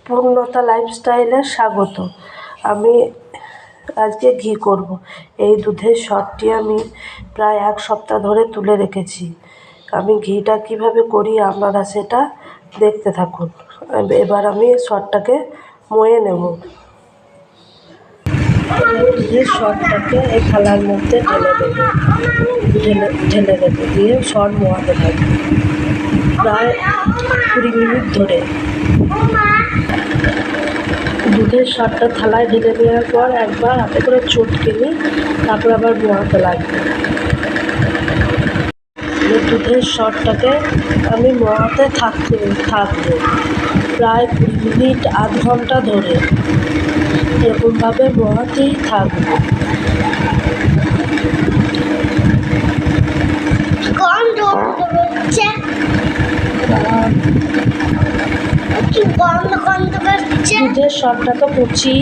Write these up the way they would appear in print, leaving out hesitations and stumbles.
পূর্ণতা লাইফস্টাইলে স্বাগত। আমি আজকে ঘি করব। এই দুধের শটটি আমি প্রায় 1 সপ্তাহ ধরে তুলে রেখেছি। আমি ঘিটা কিভাবে করি আপনারা সেটা দেখতে থাকুন। এবার আমি শটটাকে ময়ে নেব। দুধের শটটাকে এই থালার মধ্যে ঢেলে দেবো দিয়ে শট মোয়াতে থাকবো প্রায় 20 মিনিট ধরে। দুধের শটটা থালায় ঢেলে দেওয়ার পর একবার হাতে করে চটকে নিই, তারপর আবার মোয়াতে লাগবে। দুধের শটটাকে আমি মোয়াতে থাকবো প্রায় 20 মিনিট, আধ ঘন্টা ধরে এরকমভাবে মোয়াতেই থাকবো। দুধের শটটা তো কুচি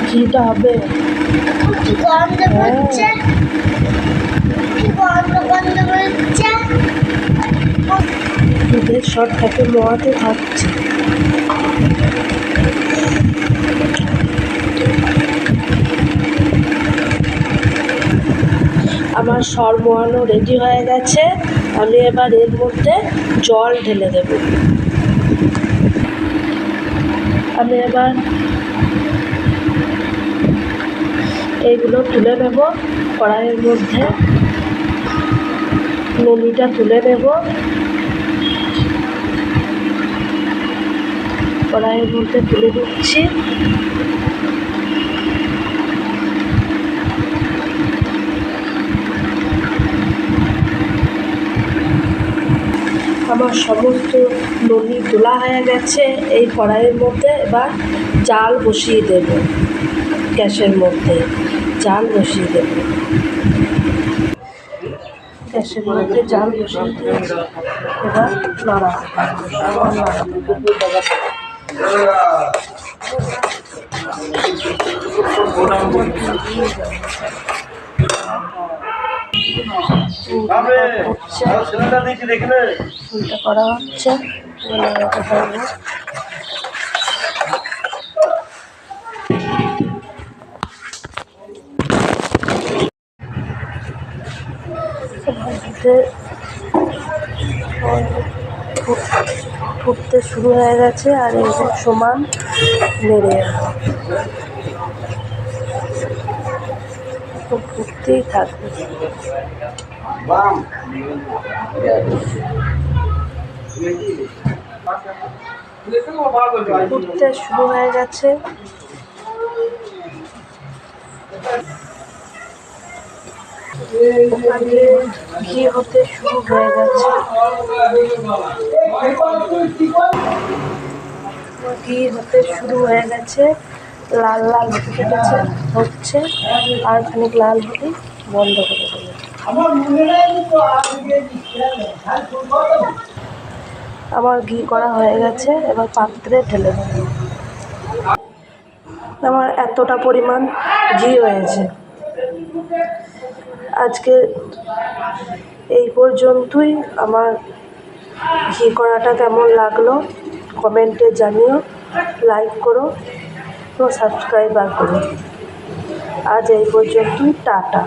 ঘিটা হবে। দুধের শটটাকে মোয়াতে থাকছে। আমার সর মোয়ানো রেডি হয়ে গেছে। আমি এবার এর মধ্যে জল ঢেলে দেব। আমি এবার এইগুলো তুলে নেব কড়াইয়ের মধ্যে। ননিটা তুলে নেব, কড়াইয়ের মধ্যে তুলে দিচ্ছি। আমার সমস্ত ননি তোলা হয়ে গেছে। এই কড়াইয়ের মধ্যে এবার জাল বসিয়ে দেব। গ্যাসের মধ্যে জাল বসিয়ে দেব। গ্যাসের মধ্যে জাল বসিয়ে দিয়ে এবার ফুলটা করা হচ্ছে। ফুটতে শুরু হয়ে গেছে আর এই সমান নেড়ে ফুটতেই থাকবে। ফুটতে শুরু হয়ে গেছে। ঘি হতে শুরু হয়ে গেছে। ঘি হতে শুরু হয়ে গেছে, লাল লাল হচ্ছে আর খানিক লাল হলে বন্ধ করে দেবে। আমার ঘি করা হয়ে গেছে, এবার পাত্রে ঢেলে দেব। আমার এতটা পরিমাণ ঘি হয়েছে। আজকে এই পর্যন্তই। আমার ঘি করাটা কেমন লাগলো কমেন্টে জানিও, লাইক করো ও সাবস্ক্রাইব করো। আজ এই পর্যন্তই, টাটা।